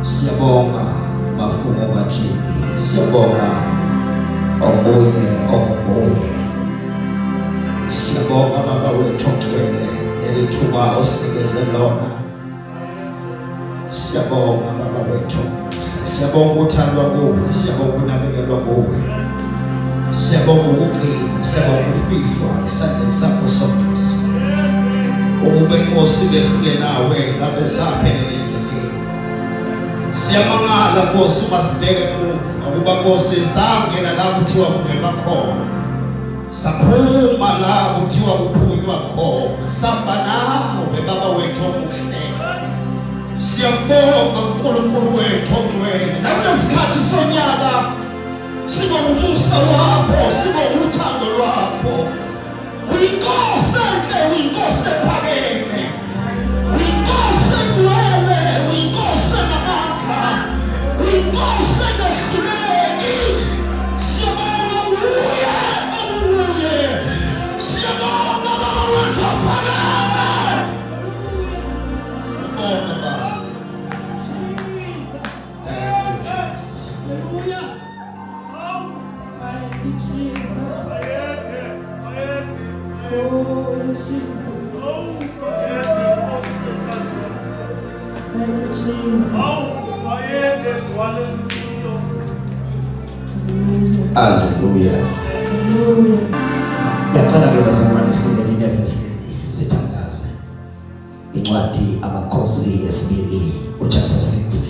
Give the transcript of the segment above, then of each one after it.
Siyabonga mafumo majidi, siyabonga obuye. Siyabonga Baba wethu ongcwele nelithuba osinikeze lona. Siyabonga Baba wethu, siyabonga ukuthandwa kuwe, siyabonga ukunakekelwa kuwe, siyabonga ukugcina, siyabonga ukufihlwa esandleni sakho somusa. Ube Nkosi besike nawe ngabe saphelele endleleni. Siyamangala Nkosi masibheke emuva ukuba Nkosi sangena la kuthiwa kungema khona, saphuma la kuthiwa kuphunywa khona, samba nawe Baba wethu omuhle. Siyabonga uNkulunkulu wethu ongcwele, nakulesikhathi sonyaka singumusa wakho, singothando lwakho. Uyinkosi enhle, uyinkosi ephakeme, uyinkosi engcwele, uyinkosi enamandla, uyinkosi engehluleki. Siyabonga uye, siyabonga Baba wethu ophakeme. Bonga Baba. Hallelujah. Ngiyacela ke bazalwane singene evesini sithandaze incwadi amakhosi esibili uchapter 6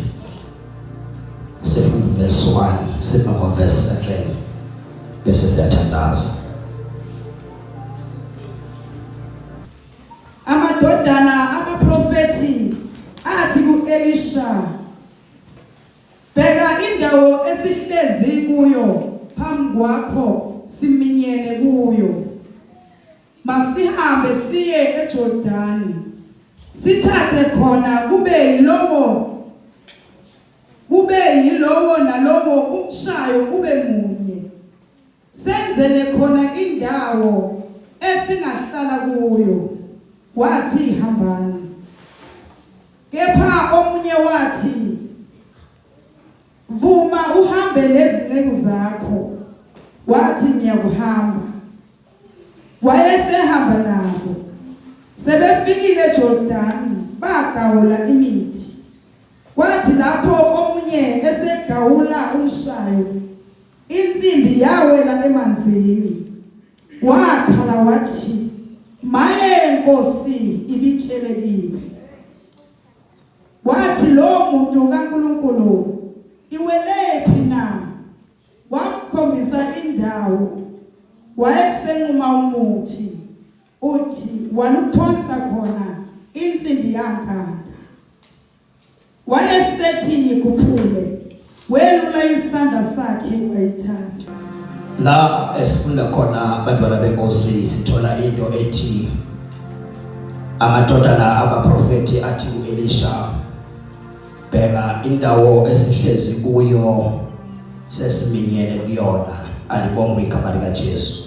7 verse 1 sipha verse 7 bese siyathandaza. Amadodana abaprofeti athi ku-Elisha, bheka indawo esihlezi kuyo phambi kwakho siminyene kuyo. Masihambe siye eJordani, sithathe khona kube yilowo nalowo umshayo ube munye. Senzele khona indawo esingahlala kuyo. Wathi hambani. Kepha omunye wathi, vuma uhambe nezinceku zakho. Wathi ngiyakuhamba. Wayesehamba nabo. Sebefikile eJordani bagawula imithi. Kwathi lapho omunye esegawula umshayo, insimbi yawela emanzini. Wakhala wathi, maye Nkosi ibitshelekile. Wathi lo muntu kaNkulunkulu, iwelephi na? Wamkhombisa indawo. Wayesenquma umuthi, uthi waluphonsa khona insimbi yankanda. Wayesethi yikuphule, welula isandla sakhe wayithatha. La esifunda khona abantwana benkosi sithola into ethi amadodana abaprofeti athi uElisha, bheka indawo esihlezi kuyo sesiminyene kuyona. Alibonga igama likaJesu.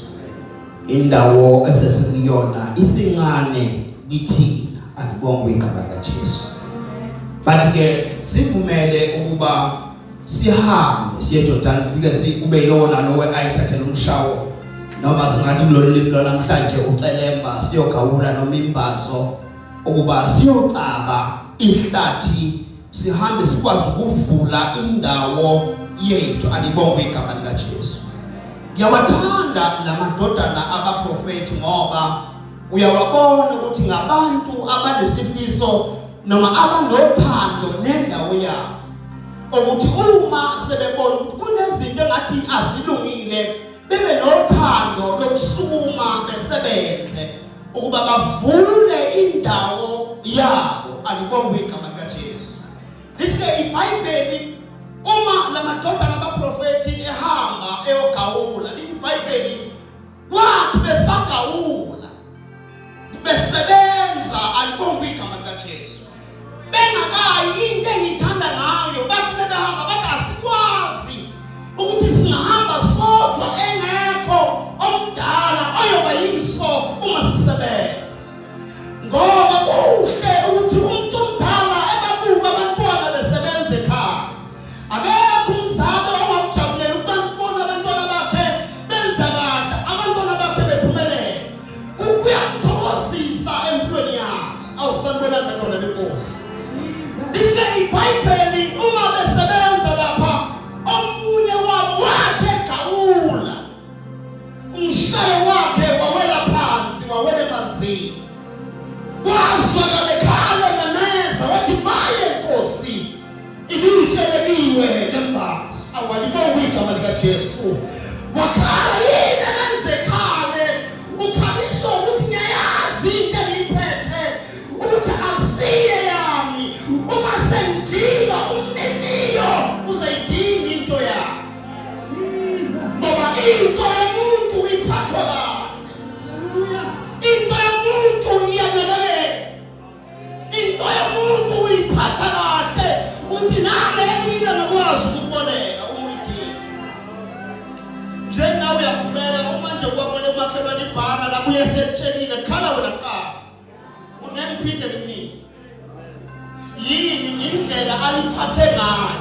Indawo esesikuyona isincane kithina. Alibonga igama likaJesu. Bathi ke sivumele ukuba sihambe siye eJordani, fike kube yilowo nalowo ayithathele umshawo, noma singathi kulolu limi namhlanje ucelemba, siyogawula noma imbazo, ukuba siyocaba ihlathi, sihambe sikwazi ukuvula indawo yethu. Alibonga igama likaJesu. Ngiyawathanda lamadodana abaprofeti ngoba uyawabona ukuthi ngabantu abanesifiso noma abanothando nendawo yabo, ukuthi uma sebebona ukuthi kunezinto engathi azilungile, bebe nothando lokusukuma besebenze ukuba bavule indawo yabo. Alibonga igama likaJesu. Lithi iBhayibheli uma lamadodana abaprofeti ehamba eyogawula, lithi iBhayibheli wathi besagawula besebenza. Alibonga igama likaJesu. Bengakayi into engithanda ngayo, bathi behamba bathi asikwazi ukuthi singahamba sodwa engekho omdala oyoba yiso uma sisebenza. Ngoba kuhle ukuthi umuntu omdala ebabuka abantwana besebenza ekhaya. awalibonga igama likaJesu. Wakhala yini emenzekhale ukhaliswa ukuthi ngiyayazi into engiphethe ukuthi asiye yami uma senjika umniniyo uzayidinga into yakhe. Ngoba into yomuntu iphathwa kahle. Into yomuntu iyanakekela. Into yomuntu uyiphatha kahle uthi nale into ngakwazi ukuboleka umuyidinga. Njengawe uyaqhubeka manje kwabona umakhelwane ibhara la buye setshekile khala wena qala. Ungemphinde kimi. Yini indlela aliphathe ngayo.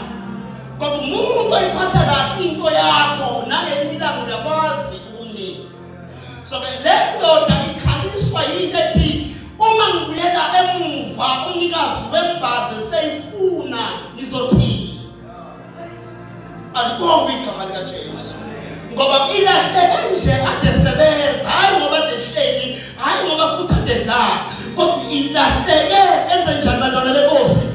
Kodwa umuntu oyiphatha kahle into yakho nangelinye ilanga uyakwazi ukunika. So le ndoda ikhaliswa yinto ethi uma ngibuyela emuva umnikazi wembazi seyifuna ngizothini. Alibonga igama likaJesu. Ngoba ilahleke nje ade sebenza hayi ngoba dehleli hayi ngoba futhi ade la kodwa ilahleke enze njani bantwana benkosi.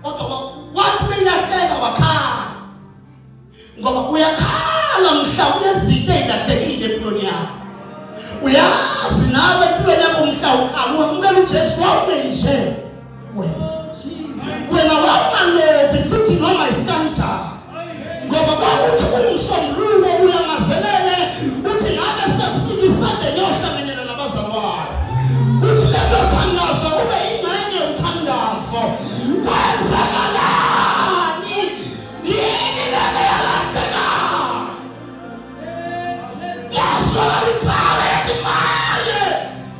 Kodwa wathi ilahleka wakhala. Ngoba uyakhala mhla kunezinto ezilahlekile empilweni yakho. Uyazi nawe empilweni yakho mhla ukhala umela uJesu wabe nje. Wena wamalovi futhi noma isikanjani. Ngoba kwakuthi umsombululo ulangazelele uthi ngabe sefika isande ngiyohlanganyela nabazalwane. Uthi lelo thandazo kube ingxenye yomthandazo. Kwenzakalani? Yini lele yalahleka? Yaswala liqala ethi maye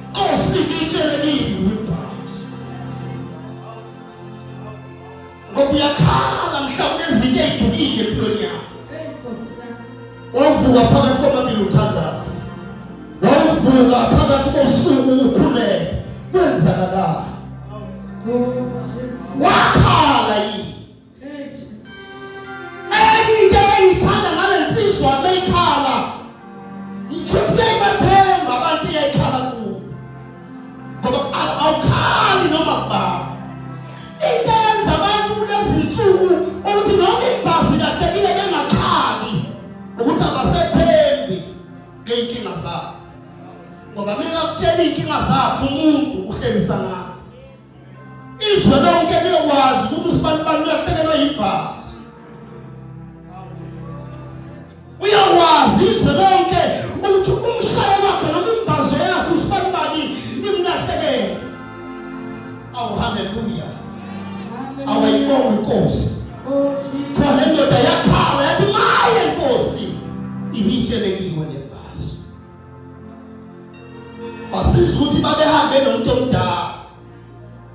Nkosi ngitshelekile wembazi. Ngoba uyakhala mhlawumbe ezinto ezidukile empilweni yakho. Wavuka phakathi kwamabili uthandaza. Wavuka phakathi kosuku ukhuleka. Kwenzakalani? Wakhala yini? Into eyithanda ngale nsizwa beyikhala. Ngithi bathemba abantu iyayikhala kubo. Ngoba awukhali noma kubani. Into yenza abantu kulezi nsuku ukuthi noma ibhasi lahlekile bengakhali ukuthi abasethembi ngey'nkinga zabo. Ngoba mina ngakutshela iy'nkinga zakho umuntu uhlekisa ngayo. Izwe lonke liyokwazi ukuthi usibani uyahlekelwa yibhasi. Uyakwazi izwe lonke ukuthi umshaye wakho noma imbazo yakho usibani imlahlekele. Awu haleluya. Awayibonga inkosi. Thole ndoda yakhala yathi maye Nkosi ibitshelekile nembazo. Basiza ukuthi babehambe nomuntu omdala.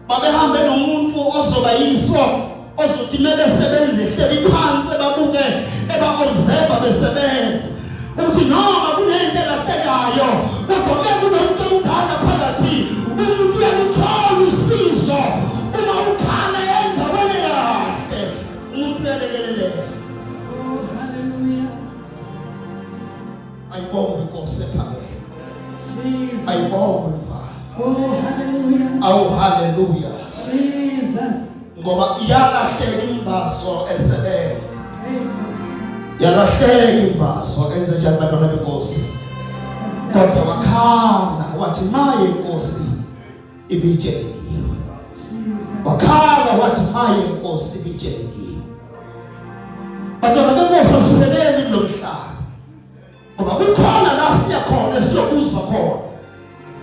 Babehambe nomuntu ozoba yiso ozothi mebesebenza ehleli phansi babuke eba-observe besebenza. Uthi noma kunento elahlekayo kodwa bekunomuntu omdala phakathi umuntu uyaluthola usizo uma ukhala endaweni kahle umuntu uyalekeleleka. Hallelujah. Ayibonge inkosi ephakeme. Ayibonge hallelujah. Oh hallelujah. Jesus. Ngoba iyalahleka imbazo esebenza. Yalahleka imbazo enze njani bantwana benkosi. Kodwa wakhala wathi maye Nkosi ibitshelekile. Wakhala wathi maye Nkosi ibitshelekile. Bantwana benkosi asiphelele kulo mhlaba. Ngoba kukhona la siya khona siyokuzwa khona.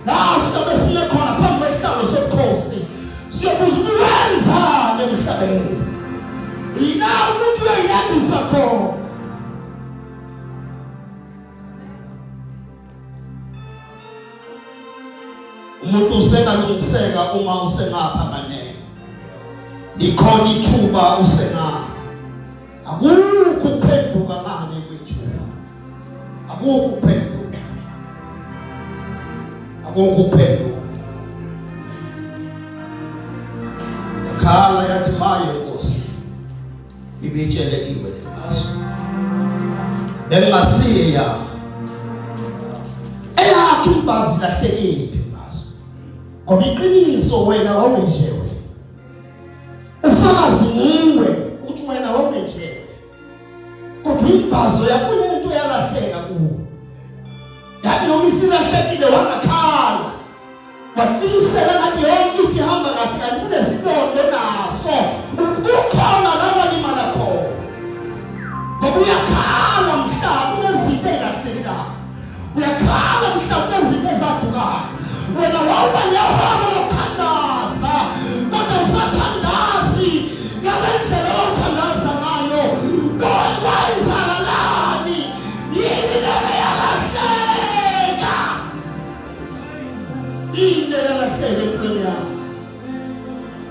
La siyabe siye khona phambi kwesihlalo sobukhosi. Siyobuza ukwenza emhlabeni. Yina umuntu uyayandisa khona. Umuntu usengalungiseka uma usengapha manene. Ikhona ithuba usengapha. Akukho ukuphenduka ngale kwethuba. Akukho ukuphenduka. Akukho ukuphenduka. Khala yathi maye Nkosi ibitshelekile lembazo. Engasiye ya. Eyakhe imbazi lahlekile imbazo. Ngoba iqiniso wena wawunjewe. Ufakazi nguwe ukuthi wena wawunjewe. imbazo yakho lento yalahleka kuwe. Yathi noma isilahlekile wangakhala. Waqinisela ngathi yonke into ihamba kahle kanti kunesibonde naso. Ukukhona laba limala khona. Ngoba uyakhala mhlawumbe kunezinto ezilahlekile. Uyakhala mhlawumbe kunezinto ezadukayo. Wena wawuba nehora lokuthandaza kodwa usathandazi ngale ndlela othandaza ngayo. Wayenzakalani? Yini lena yalahleka? Yini le yalahleka empilweni yakho?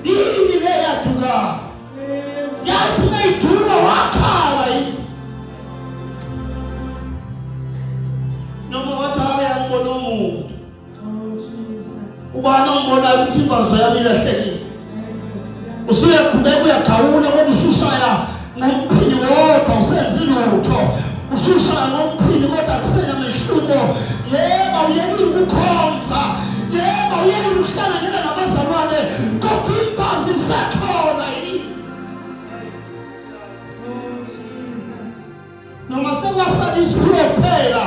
Yini le yadukayo? Yathi ngayiduma wakhala yini? Noma wathi ayambona umuntu. Ubani ombona ukuthi imbazo yami ilahlekile? Usuyaqhubeka uyagawula ngoba usushaya ngomphini wodwa usenze lutho. Usushaya ngomphini kodwa akusena mehluko. Yebo uyekile ukukhonza. Yebo uyekile ukuhlanganyela nabazalwane. Kodwa imbazo isekhona yini? Noma sewasala isiphiwo phela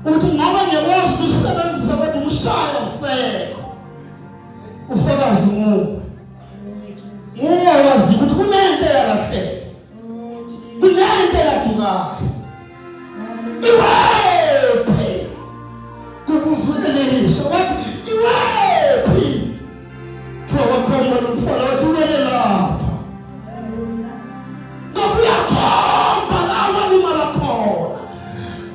ukuthi ngoba ngiyakwazi ukusebenzisa kodwa ushaya usekho. Ufakazi nguwe. Wazi ukuthi kunento yalahleka. Kunento yadukayo. Iwephi? Kubuzulelisha wathi iwephi? Thoba khona umfana wathi wele lapha. Ngokuyakhomba lawa limala khona.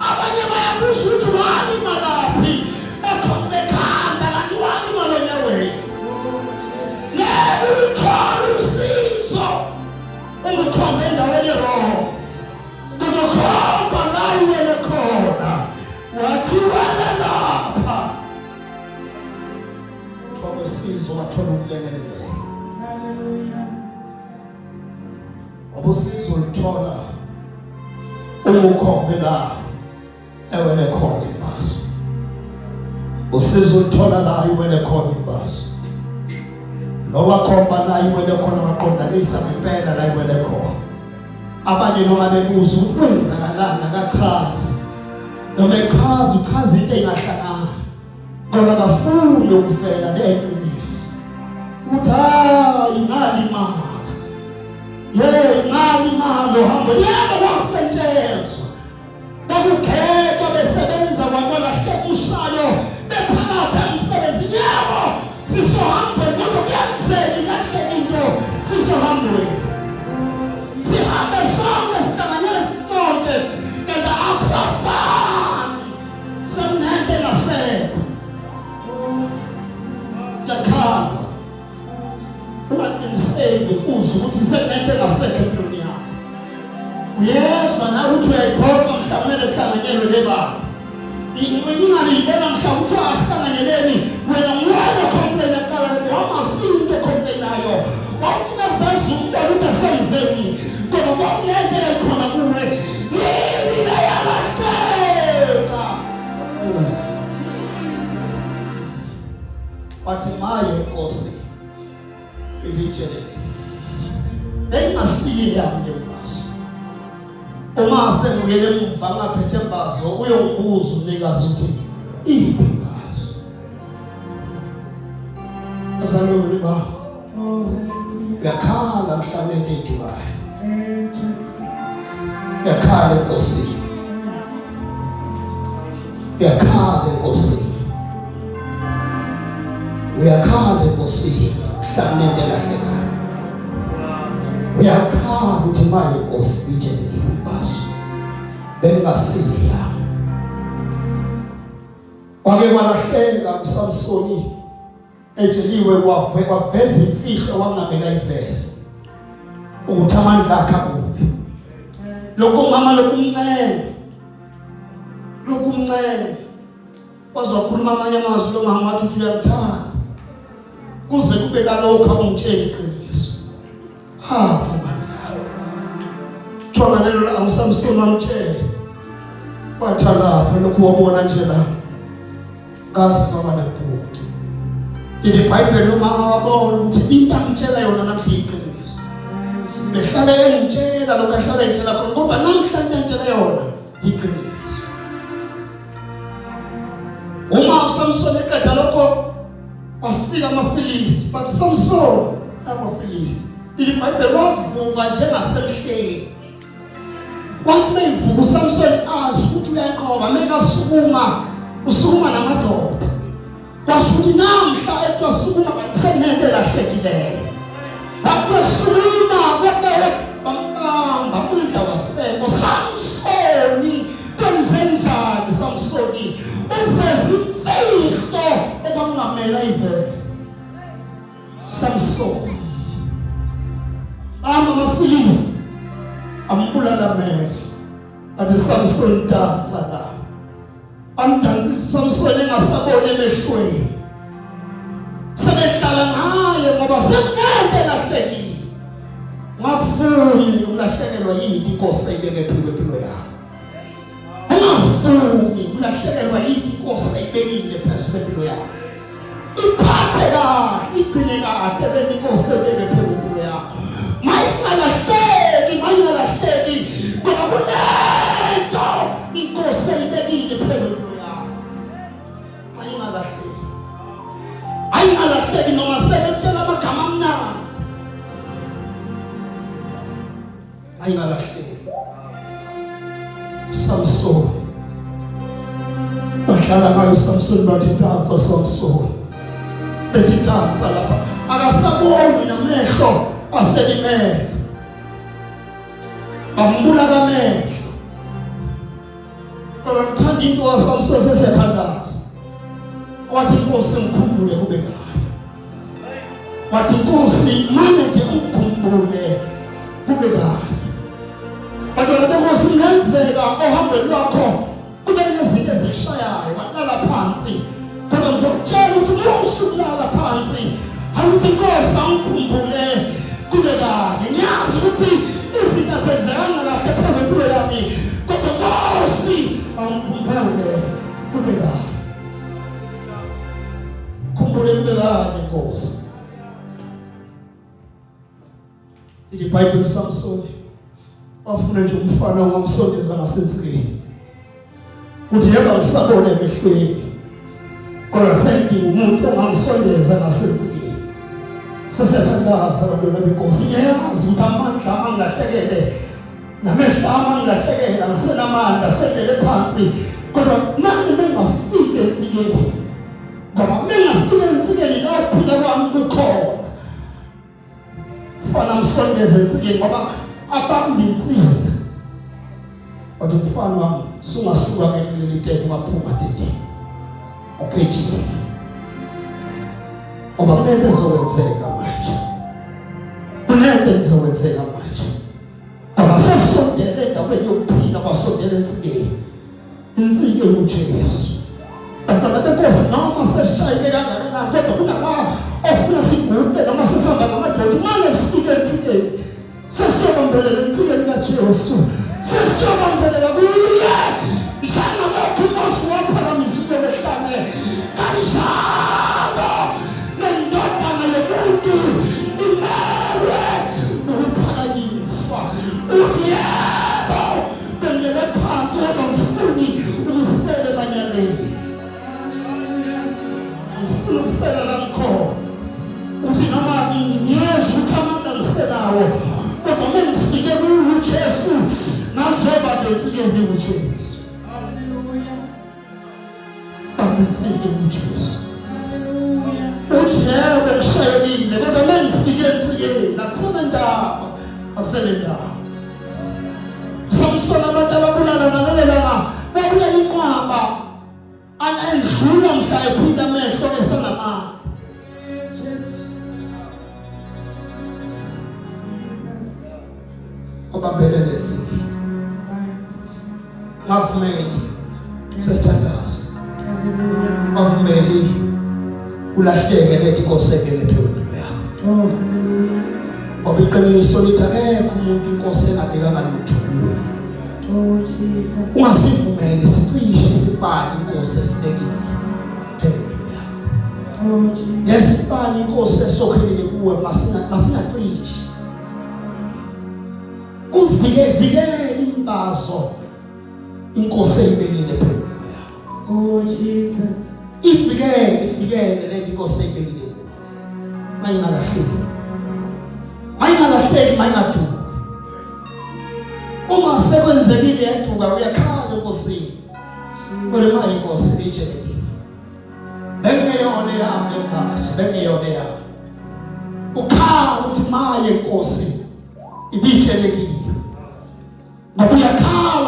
Abanye bayabuza ukuthi walimalapi. Ekhombe khanda kanti walimala nyaweni. Uthola usizo umukhombe endaweni wrong. Ukukhomba la uwele khona. Wathi wele lapha. Thola usizo wathola ukulekelela. Hallelujah. Usizo ulithola umukhombe la ewele khona imbazo. Usizo ulithola la uwele khona imbazo. Lowa khomba la iwele khona maqondanisa ngempela la iwele khona. Abanye noma bebuza ukwenzakalana kachazi. Noma echaza uchaza into engahlangana. Ngoba kafuni ukufela leqiniso. Uthi imali imali. Imali imali ohamba yebo kwakusetshenzwa. Kwakukhethwa besebenza kwakwalahleka ushayo bephakathi emsebenzini yabo. Sisohambe ngoba kuyenzeka kahle into sisohambe. Sihambe sonke sihlanganyele sonke kanti akusafani. Sekunento ngasekho. Yakhala. Ungaqiniseki uzwe ukuthi sekunento ngasekho empilweni yakho. Uyezwa nawe ukuthi uyayiphokha mhlawumbe kuhlanganyelwe lebaba. Ingingayibona mhlawumbe ukuthi ahlanganyeleni wena ngiyona complain eqala noma sinto complain nayo. Wathi mavasa umbona ukuthi asayizeni. Ngoba bonke ekhona kuwe. Yini la yalahleka. Wathi maye Nkosi. Ibitshele. Engasile yami imbazo. Uma sengiyele emva ngaphethe imbazo uyongibuza umnikazi ukuthi iphi imbazo. Azalwane ba. Yakhala mhlawumbe edukayo. Yakhala Nkosi. Yakhala Nkosi. Uyakhala Nkosi. Mhlawumbe ndelahleka. Uyakhala ukuthi maye Nkosi bitshele imbazo. Bengasile. Kwake kwalahleka uSamsoni ejeliwe waveza imfihlo wangamela iveza. Ukuthi amandla akhe kuphi. Lokho mama lokumncela. Wazokhuluma amanye amazwi lo mama wathi uyamthanda. Kuze kube kalokho awumtshela iqiniso. Mama. Thola lelo la uSamsoni amtshela. Wathi lapha lokhu wabona nje la. Kasi baba nakubo. Ile Bible lo mama wabona ukuthi into amtshela yona namhlanje iqiniso. behlala engitshela lokahlala ngitshela khona ngoba namhlanje ngitshela yona iqiniso. Uma uSamson eqeda lokho wafika amaFilisti, but Samson amaFilisti iBhayibheli wavuka njengasemhleni. Kwathi meyivuka uSamson azi ukuthi uyanqoba mekasukuma usukuma namadoda. Kwasho ukuthi namhla ethi wasukuma basenende lahlekileyo. Bakusukuma bambamba umdla waseko. Samsoni kwenzenjani Samsoni? Uveze imfihlo okwakungamela iveze. Samson amaFilisti ambulala mehlo. Ade Samson dansa la. Amdansi Samson engasabone emehlweni. Sebehlala ngaye ngoba semnende lahlekile. Ngafuni ulahlekelwa yini inkosi ayibeke phezulu yakho. Ngafuni ulahlekelwa yini inkosi ayibekile phezulu yakho. Iphathe kahle, igcine kahle bese inkosi ayibeke phezulu yakho. Mayingalahleki ngoba kunento inkosi ayibekile phezulu yakho. Ayingalahleki noma sebetshela amagama amnandi. Ayingalahleki. Samson bahlala ngayo Samson bathi dansa Samson. Bethi dansa lapha akasaboni namehlo aselimele. Bambula kamehlo. Kodwa ngithanda into kaSamson sesiyathandaza. Wathi inkosi ngikhumbule kube ngayo. Wathi inkosi manje nje ukukhumbule kube ngayo. Badala benkosi ngenzeka ohambe lwakho kube nezinto ezishayayo walala phansi. Kodwa ngizokutshela ukuthi usukulala phansi awuthi inkosi angikhumbule kube ngayo. Ngiyazi ukuthi izinto zenzekanga kahle phezulu yami. Kodwa inkosi angikhumbule kube ngayo. Khumbule kube ngayo inkosi. iBhayibheli Samson wafuna nje umfana ongamsondeza ngasensikeni. Uthi yeba ngisabone emehlweni. Kodwa sendinga umuntu ongamsondeza ngasensikeni. Sesiyathandaza abantwana benkosi. Ngiyazi ukuthi amandla angilahlekele namehlo angilahlekela ngisenamandla sendele phansi. Kodwa manje bengafike ensikeni. Ngoba mengafike ensikeni la ukuphila kwami kukhona. Fana msondeze ensikeni ngoba abambi insika. Kodwa mfana wami sungasuka ngeleli tete ungaphuma tete. Uphethi. Ngoba kunento ezokwenzeka manje. Kunento ezokwenzeka manje. Ngoba sesondele endaweni yokuphila kwasondele ensikeni. Insika uJesu. Bantwana benkosi noma seshayike kangakanani kodwa kunala ofuna siguqe noma sesihamba ngamadoda manje sifike ensikeni. Sesiyobambelela ensikeni kaJesu. Sesiyobambelela kuye. Njalo lokhu waphakamisa behlane. Kanjalo nendodana yomuntu imewe ukuphakanyiswa. Uthi yebo bengele phansi ngomfuni ukufela banyaleni. Ngifuna ukufela la ngikho. Uthi noma ngiyesu uthamanda ngisenawo. Kodwa mengifike kuJesu nazoba bensikeni kuJesu. Abensike kuJesu. Uthi yebo ngishayelile kodwa mengifike ensikeni nakusebendaba aselendaba. Samson abantu ababulala ngalelelanga babulala inqwaba anendlula mhla ephila amehlo esanamandla. Obambelele ensikeni. Ngavumeli sesithandaza. Ngavumeli ulahleke leli inkosekele phezulu yakho. Hallelujah. Ngoba iqiniso lithi akekho umuntu inkosi engabekanga lutho kuyo. Oh Jesus. Ungasivumeli sicishe sibani inkosi esibekile phezulu yakho. Oh Jesus. Yesibani inkosi esokhelele kuwe masinacishe. uvikele imbazo inkosi eyibekile phezu yakho. Oh Jesus. Ivikele le inkosi eyibekile kuwe. Mayingalahleki mayingaduki. Uma sekwenzekile yaduka uyakhala enkosini. Kule maye inkosi itshelekile. Bengeyona yami lembazo, bengeyona yami. Ukhala uthi maye inkosi ibitshelekile. Ngoba uyakhala.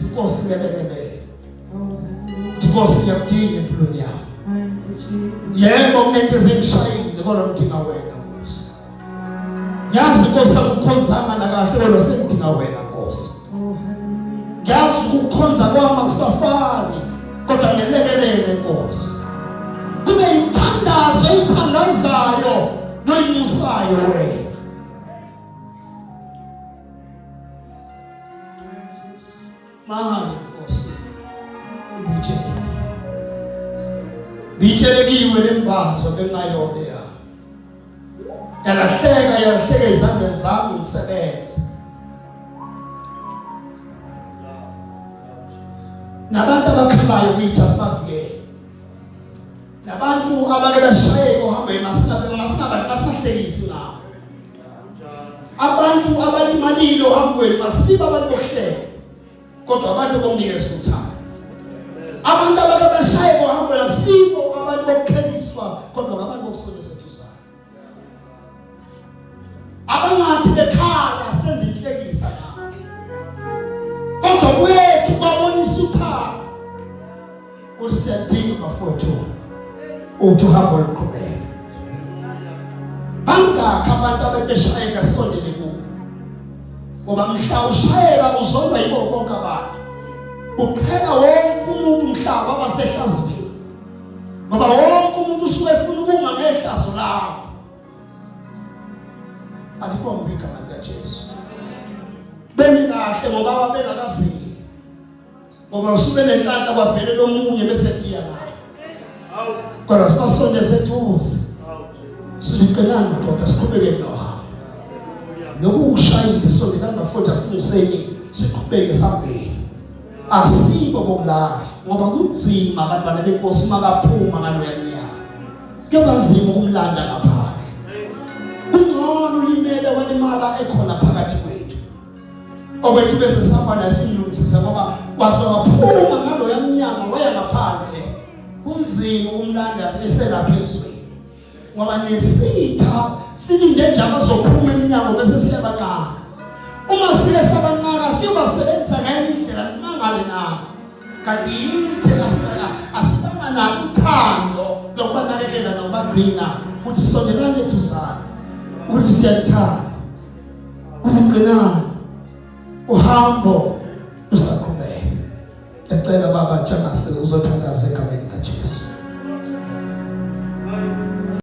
Inkosi ngelekelele. Inkosi yakudinga empilweni yakho. Yebo kunento ezingishayile kodwa ngidinga wena Nkosi. Ngiyazi Nkosi akukhonzanga nakahle kodwa sengidinga wena Nkosi. Ngiyazi ukukhonza kwami akusafani kodwa ngelekelele Nkosi. Kube imthandazo iphandazayo noyimusayo wena. Mahali Nkosi. Bichelekiwe lembazo bengayona ya. Yalahleka izandla zami ngisebenza. Nabantu abakhalayo kuyithi asibavikele. Nabantu abake bashayeka uhambe masinahlekisi nabo. Abantu abalimalile uhambweni masiba abantu bohleka. Kodwa abantu bomnikeza uthando. Abantu abake bashayeka uhambe lasibo abantu bokukheliswa kodwa abantu bokusondeza eduzane. Abangathi bekhala senze inhlekisa nabo. Kodwa kwethu babonisa uthando. Uthi siyadinga bafowethu. Uthi uhambe luqhubeka. Bangakho abantu abebeshayeka sondele kubo. Ngoba mhla ushayeka uzondwa yibo bonke abantu. Uphela wonke umuntu umhlaba abasehlazweni. Ngoba wonke umuntu usuke efuna ukunga ngehlazo lakho. Alibonge igama likaJesu. Bemi kahle ngoba wabengakaveli. Ngoba usuke nenhlanhla kwavele lomunye bese diya naye. Kodwa sibasondeze eduze. Siqelana kodwa siqhubeke nawe. Lokhu ushayile sondelana futhi asifundiseni siqhubeke sambeni. Asibo bokulala ngoba kunzima abantwana benkosi makaphuma ngaloya nyaka. Kuba nzima ukumlanda ngaphandle. Kungcono ulimele walimala ekhona phakathi kwethu. Okwethu bese samba nasilungisisa ngoba wasowaphuma ngaloya nyaka waya ngaphandle. Kunzima ukumlanda eselaphezulu. Ngoba nesitha silinde nje abazophuma eminyango bese siyabancane. Uma sike sabancane siyobasebenzisa ngenye indlela mangale na. Kanti yithi asibanga nalo uthando lokubanakekela nokubagcina ukuthi sondelane eduzane. Ukuthi siyathanda. Ukugcinana uhambo lusaqhubeka. Ecela baba njengase uzothandaza egameni likaJesu.